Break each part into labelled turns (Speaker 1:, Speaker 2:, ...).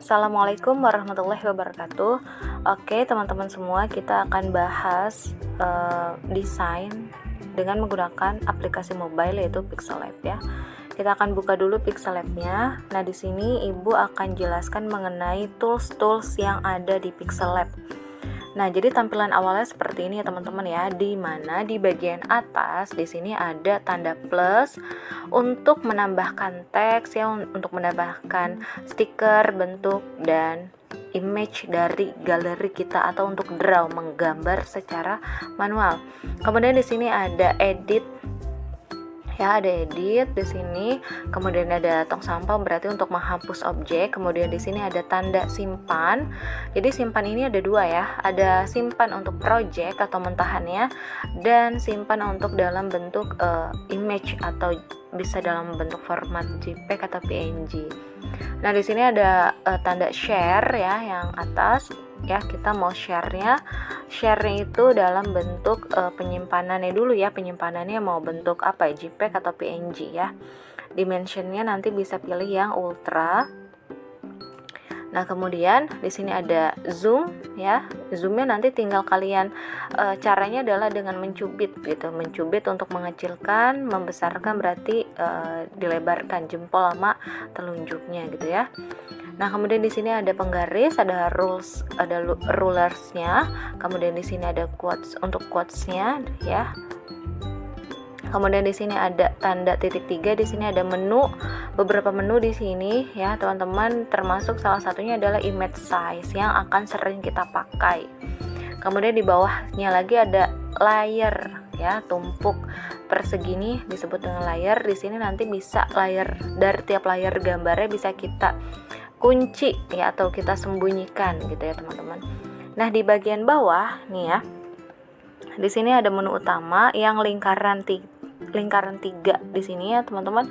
Speaker 1: Assalamualaikum warahmatullahi wabarakatuh. Oke, teman-teman semua, kita akan bahas desain dengan menggunakan aplikasi mobile yaitu Pixel Lab ya. Kita akan buka dulu Pixel Lab-nya. Nah, di sini Ibu akan jelaskan mengenai tools-tools yang ada di Pixel Lab. Nah, jadi tampilan awalnya seperti ini ya teman-teman ya, di mana di bagian atas di sini ada tanda plus untuk menambahkan teks ya, untuk menambahkan stiker, bentuk dan image dari galeri kita atau untuk draw, menggambar secara manual. Kemudian di sini ada edit ya, ada edit di sini. Kemudian ada tong sampah berarti untuk menghapus objek. Kemudian di sini ada tanda simpan. Jadi simpan ini ada dua ya, ada simpan untuk project atau mentahannya dan simpan untuk dalam bentuk image atau bisa dalam bentuk format JPEG atau PNG. Nah, di sini ada tanda share ya yang atas ya, kita mau share-nya itu dalam bentuk penyimpanannya dulu ya, penyimpanannya mau bentuk apa ya, JPEG atau PNG ya. Dimensionnya nanti bisa pilih yang ultra. Nah, kemudian di sini ada zoom ya. Zoomnya nanti tinggal kalian caranya adalah dengan mencubit gitu. Mencubit untuk mengecilkan, membesarkan berarti dilebarkan jempol sama telunjuknya gitu ya. Nah, kemudian di sini ada penggaris, ada rules, ada rulersnya. Kemudian di sini ada quotes untuk quotesnya ya. Kemudian di sini ada tanda titik 3, di sini ada menu, beberapa menu di sini ya teman-teman, termasuk salah satunya adalah image size yang akan sering kita pakai. Kemudian di bawahnya lagi ada layer ya, tumpuk persegi ini disebut dengan layer. Di sini nanti bisa layer, dari tiap layer gambarnya bisa kita kunci ya atau kita sembunyikan gitu ya teman-teman. Nah, di bagian bawah nih ya, di sini ada menu utama yang lingkaran 3 di sini ya teman-teman.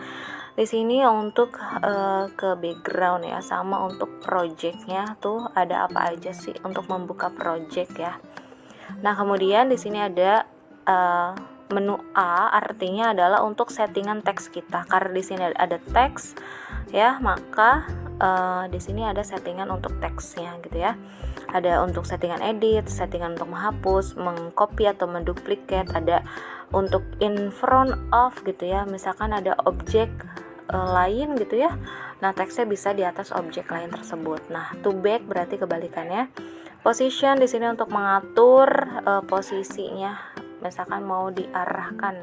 Speaker 1: Di sini untuk ke background ya, sama untuk projectnya tuh ada apa aja sih untuk membuka project ya. Nah, kemudian di sini ada menu A, artinya adalah untuk settingan teks kita. Karena di sini ada teks ya, maka di sini ada settingan untuk teksnya gitu ya. Ada untuk settingan edit, settingan untuk menghapus, mengcopy atau menduplikat, ada untuk in front of gitu ya. Misalkan ada objek lain gitu ya. Nah, teksnya bisa di atas objek lain tersebut. Nah, to back berarti kebalikannya. Position di sini untuk mengatur posisinya. Misalkan mau diarahkan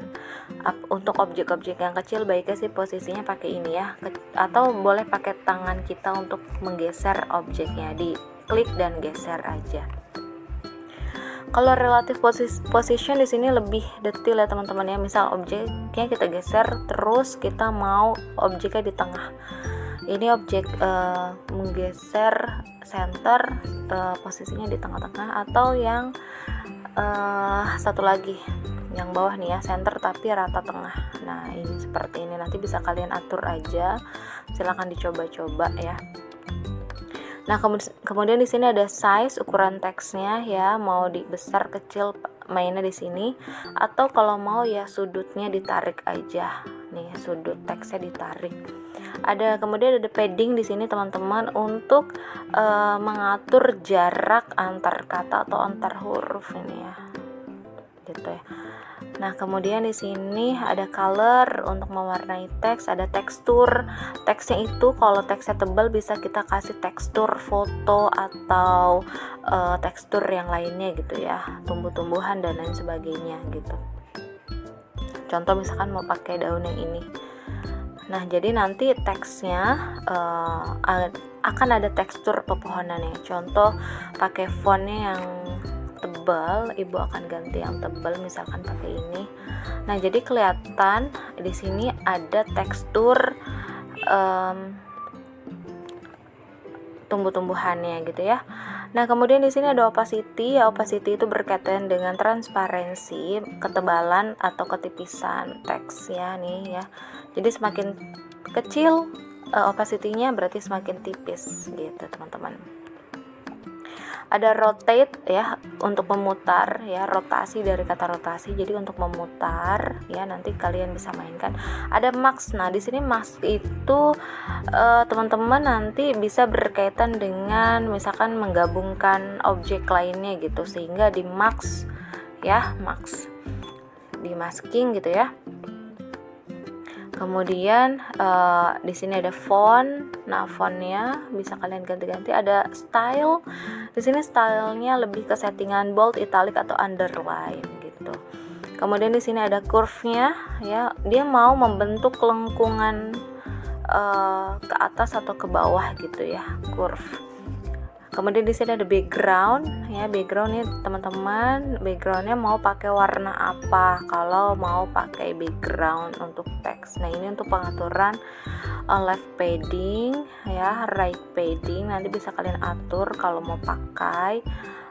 Speaker 1: untuk objek-objek yang kecil, baiknya sih posisinya pakai ini ya, atau boleh pakai tangan kita untuk menggeser objeknya, diklik dan geser aja. Kalau relative position di sini lebih detail ya teman-teman ya. Misal objeknya kita geser, terus kita mau objeknya di tengah. Ini objek menggeser center, posisinya di tengah-tengah, atau yang satu lagi yang bawah nih ya, center tapi rata tengah. Nah, ini seperti ini, nanti bisa kalian atur aja, silahkan dicoba-coba ya. Nah, kemudian di sini ada size, ukuran teksnya ya, mau dibesar kecil mainnya di sini, atau kalau mau ya sudutnya ditarik aja nih, sudut teksnya ditarik. Kemudian ada padding di sini teman-teman untuk mengatur jarak antar kata atau antar huruf ini ya, gitu ya. Nah, kemudian di sini ada color untuk mewarnai teks, ada tekstur. Teksnya itu kalau teksnya tebal bisa kita kasih tekstur foto atau tekstur yang lainnya gitu ya, tumbuh-tumbuhan dan lain sebagainya gitu. Contoh misalkan mau pakai daun yang ini. Nah, jadi nanti teksnya akan ada tekstur pepohonannya. Contoh pakai fontnya yang tebal, ibu akan ganti yang tebal, misalkan pakai ini. Nah, jadi kelihatan di sini ada tekstur tumbuh-tumbuhannya gitu ya. Nah, kemudian di sini ada opacity. Ya, opacity itu berkaitan dengan transparansi, ketebalan atau ketipisan teks ya nih ya. Jadi semakin kecil opacity-nya berarti semakin tipis gitu teman-teman. Ada rotate ya, untuk memutar ya, rotasi dari kata rotasi, jadi untuk memutar ya, nanti kalian bisa mainkan. Ada max. Nah di sini max itu teman-teman nanti bisa berkaitan dengan misalkan menggabungkan objek lainnya gitu, sehingga di max ya, max di masking gitu ya. Kemudian di sini ada font. Nah, fontnya bisa kalian ganti-ganti. Ada style. Di sini stylenya lebih ke settingan bold, italic atau underline gitu. Kemudian di sini ada curve-nya ya. Dia mau membentuk lengkungan ke atas atau ke bawah gitu ya, curve. Kemudian di sini ada background ya, background nih teman-teman, backgroundnya mau pakai warna apa kalau mau pakai background untuk teks. Nah ini untuk pengaturan left padding ya, right padding, nanti bisa kalian atur kalau mau pakai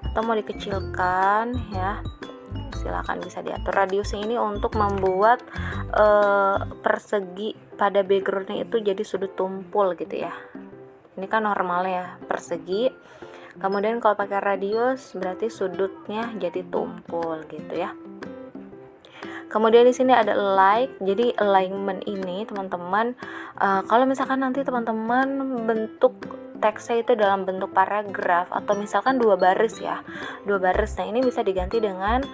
Speaker 1: atau mau dikecilkan ya, silakan bisa diatur. Radiusnya ini untuk membuat persegi pada backgroundnya itu jadi sudut tumpul gitu ya. Ini kan normalnya ya, persegi. Kemudian kalau pakai radius berarti sudutnya jadi tumpul gitu ya. Kemudian di sini ada like. Jadi alignment ini teman-teman, kalau misalkan nanti teman-teman bentuk teksnya itu dalam bentuk paragraf atau misalkan 2 baris ya, 2 baris. Nah ini bisa diganti dengan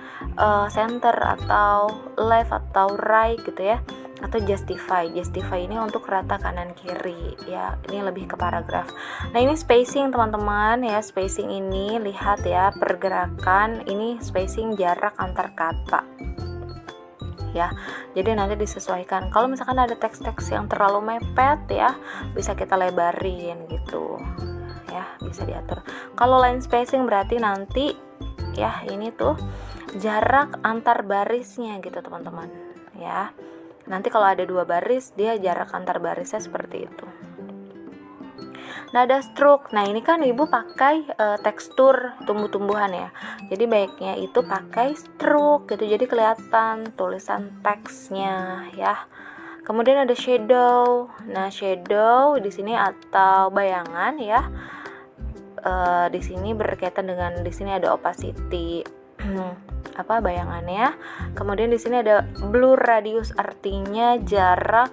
Speaker 1: center atau left atau right gitu ya, atau justify ini untuk rata kanan kiri ya, ini lebih ke paragraf. Nah ini spacing teman-teman ya, spacing ini lihat ya, pergerakan ini spacing jarak antar kata ya, jadi nanti disesuaikan. Kalau misalkan ada teks-teks yang terlalu mepet ya, bisa kita lebarin gitu ya, bisa diatur. Kalau line spacing berarti nanti ya, ini tuh jarak antar barisnya gitu teman-teman ya. Nanti kalau ada 2 baris, dia jarak antar barisnya seperti itu. Nah ada stroke. Nah ini kan ibu pakai tekstur tumbuh-tumbuhan ya, jadi baiknya itu pakai stroke gitu, jadi kelihatan tulisan teksnya ya. Kemudian ada shadow. Nah shadow di sini atau bayangan ya, di sini berkaitan dengan, di sini ada opacity apa bayangannya. Kemudian di sini ada blur radius, artinya jarak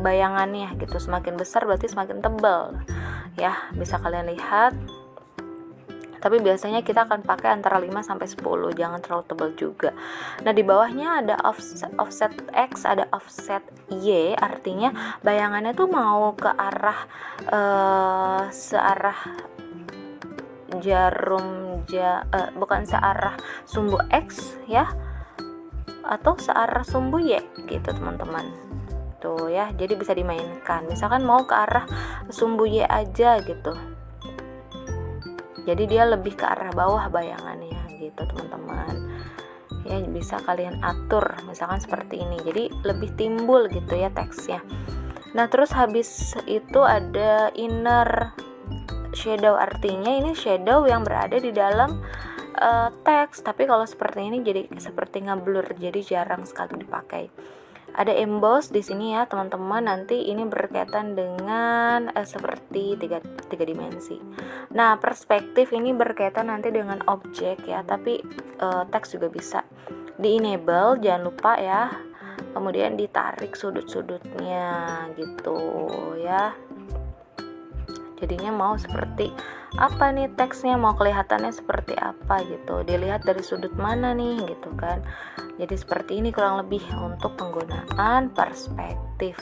Speaker 1: bayangannya gitu, semakin besar berarti semakin tebal ya, bisa kalian lihat. Tapi biasanya kita akan pakai antara 5 sampai 10, jangan terlalu tebal juga. Nah di bawahnya ada offset X, ada offset Y, artinya bayangannya tuh mau ke arah searah jarum bukan searah sumbu X ya, atau searah sumbu Y gitu teman-teman tuh ya, jadi bisa dimainkan. Misalkan mau ke arah sumbu Y aja gitu, jadi dia lebih ke arah bawah bayangannya gitu teman-teman ya, bisa kalian atur misalkan seperti ini, jadi lebih timbul gitu ya teksnya. Nah terus habis itu ada inner shadow, artinya ini shadow yang berada di dalam teks, tapi kalau seperti ini jadi seperti ngeblur, jadi jarang sekali dipakai. Ada emboss di sini ya teman-teman, nanti ini berkaitan dengan seperti tiga dimensi. Nah perspektif ini berkaitan nanti dengan objek ya, tapi teks juga bisa di enable, jangan lupa ya. Kemudian ditarik sudut-sudutnya gitu ya, jadinya mau seperti apa nih teksnya, mau kelihatannya seperti apa gitu, dilihat dari sudut mana nih gitu kan. Jadi seperti ini kurang lebih untuk penggunaan perspektif.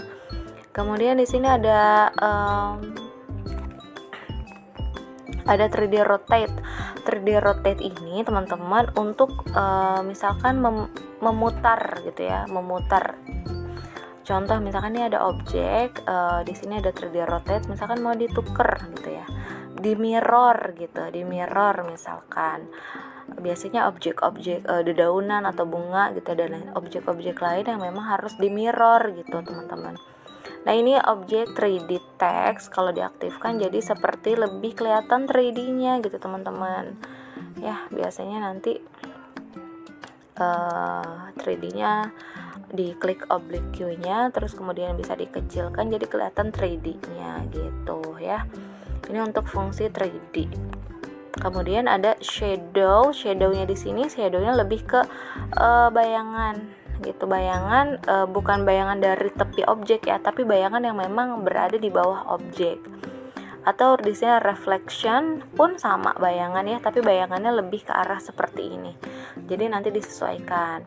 Speaker 1: Kemudian di sini ada 3D rotate. 3D rotate ini teman-teman untuk misalkan memutar gitu ya, memutar. Contoh misalkan ini ada objek, di sini ada 3D rotate, misalkan mau ditukar gitu ya, di mirror gitu, di mirror misalkan. Biasanya objek-objek dedaunan atau bunga gitu, dan objek-objek lain yang memang harus di mirror gitu teman-teman. Nah ini objek 3D text, kalau diaktifkan jadi seperti lebih kelihatan 3D-nya gitu teman-teman ya. Biasanya nanti 3D-nya diklik oblique Q-nya, terus kemudian bisa dikecilkan jadi kelihatan 3D-nya gitu ya. Ini untuk fungsi 3D. Kemudian ada shadownya di sini shadownya lebih ke bayangan gitu, bayangan bukan bayangan dari tepi objek ya, tapi bayangan yang memang berada di bawah objek. Atau di sini reflection pun sama bayangan ya, tapi bayangannya lebih ke arah seperti ini. Jadi nanti disesuaikan.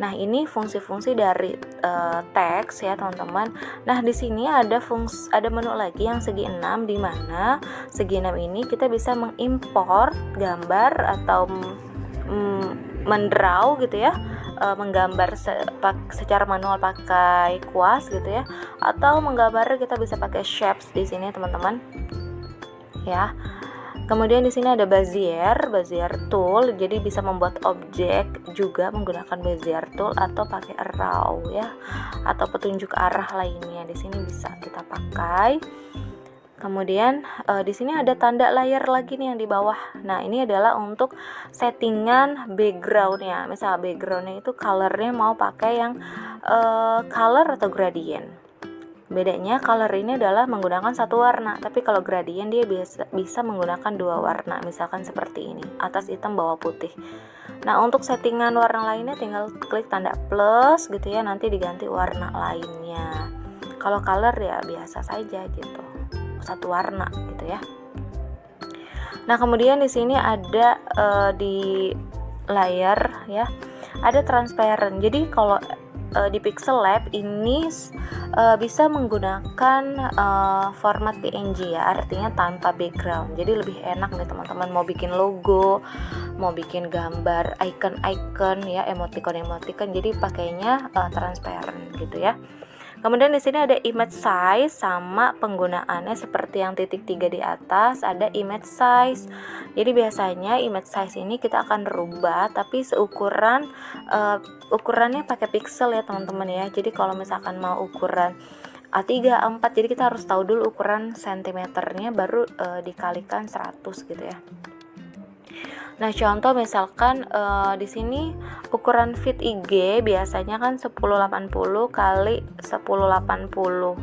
Speaker 1: Nah, ini fungsi-fungsi dari teks ya, teman-teman. Nah, di sini ada menu lagi yang segi 6, di mana segi 6 ini kita bisa mengimport gambar atau mendraw gitu ya, menggambar secara manual pakai kuas gitu ya, atau menggambar kita bisa pakai shapes di sini, teman-teman. Ya. Kemudian di sini ada Bezier tool, jadi bisa membuat objek juga menggunakan Bezier tool atau pakai arrow ya, atau petunjuk arah lainnya di sini bisa kita pakai. Kemudian di sini ada tanda layar lagi nih yang di bawah. Nah, ini adalah untuk settingan backgroundnya. Misal backgroundnya itu colornya mau pakai yang color atau gradient. Bedanya color ini adalah menggunakan satu warna, tapi kalau gradient dia bisa menggunakan dua warna, misalkan seperti ini, atas hitam bawah putih. Nah, untuk settingan warna lainnya tinggal klik tanda plus gitu ya, nanti diganti warna lainnya. Kalau color ya biasa saja gitu, satu warna gitu ya. Nah, kemudian di sini ada di layar ya, ada transparent. Jadi kalau di Pixel Lab ini bisa menggunakan format PNG ya, artinya tanpa background. Jadi lebih enak nih teman-teman, mau bikin logo, mau bikin gambar, icon-icon ya, emoticon, jadi pakainya transparent gitu ya. Kemudian di sini ada image size, sama penggunaannya seperti yang titik 3 di atas, ada image size. Jadi biasanya image size ini kita akan rubah, tapi ukurannya pakai pixel ya teman-teman ya. Jadi kalau misalkan mau ukuran A3, A4, jadi kita harus tahu dulu ukuran sentimeternya, baru dikalikan 100 gitu ya. Nah, contoh misalkan di sini ukuran feed IG biasanya kan 1080 kali 1080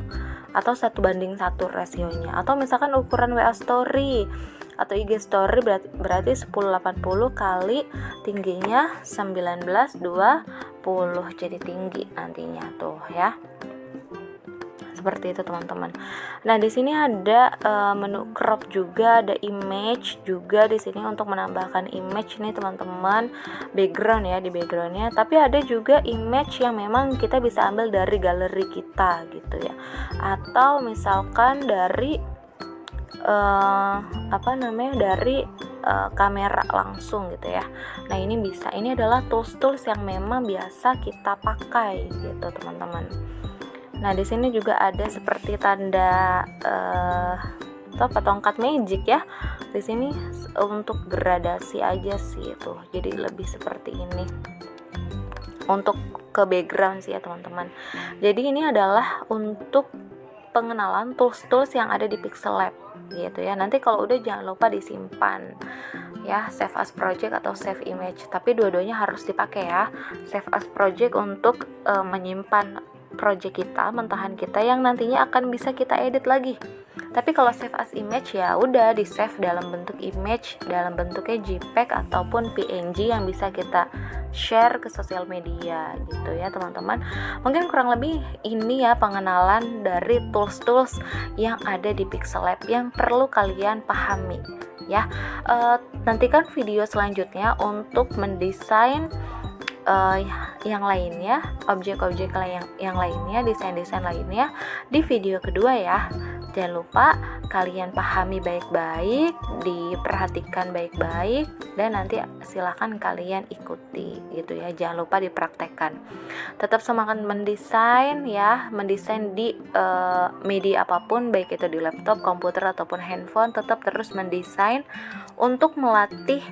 Speaker 1: atau 1:1 rasionya. Atau misalkan ukuran WA story atau IG story berarti 1080 kali tingginya 1920, jadi tinggi nantinya tuh ya. Seperti itu teman-teman. Nah, di sini ada menu crop juga, ada image juga di sini untuk menambahkan image nih teman-teman, background ya, di backgroundnya. Tapi ada juga image yang memang kita bisa ambil dari galeri kita gitu ya, atau misalkan dari dari kamera langsung gitu ya. Nah, ini bisa. Ini adalah tools yang memang biasa kita pakai gitu teman-teman. Nah, di sini juga ada seperti tanda tongkat magic ya. Di sini untuk gradasi aja sih itu. Jadi lebih seperti ini. Untuk ke background sih ya, teman-teman. Jadi ini adalah untuk pengenalan tools yang ada di Pixel Lab gitu ya. Nanti kalau udah jangan lupa disimpan ya, save as project atau save image. Tapi dua-duanya harus dipakai ya. Save as project untuk menyimpan project kita, mentahan kita yang nantinya akan bisa kita edit lagi. Tapi kalau save as image ya udah di save dalam bentuk image, dalam bentuknya JPEG ataupun PNG yang bisa kita share ke sosial media gitu ya teman-teman. Mungkin kurang lebih ini ya pengenalan dari tools yang ada di Pixel Lab yang perlu kalian pahami ya. Nantikan video selanjutnya untuk mendesain yang lainnya, objek-objek yang lainnya, desain-desain lainnya di video kedua ya. Jangan lupa kalian pahami baik-baik, diperhatikan baik-baik, dan nanti silahkan kalian ikuti gitu ya. Jangan lupa dipraktekkan. Tetap semangat mendesain ya, mendesain di media apapun, baik itu di laptop, komputer ataupun handphone. Tetap terus mendesain untuk melatih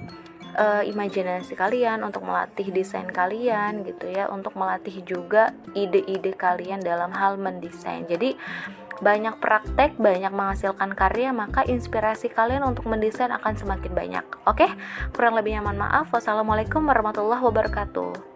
Speaker 1: imajinasi kalian, untuk melatih desain kalian gitu ya, untuk melatih juga ide-ide kalian dalam hal mendesain. Jadi banyak praktek, banyak menghasilkan karya, maka inspirasi kalian untuk mendesain akan semakin banyak. Oke, kurang lebihnya mohon maaf. Wassalamualaikum warahmatullahi wabarakatuh.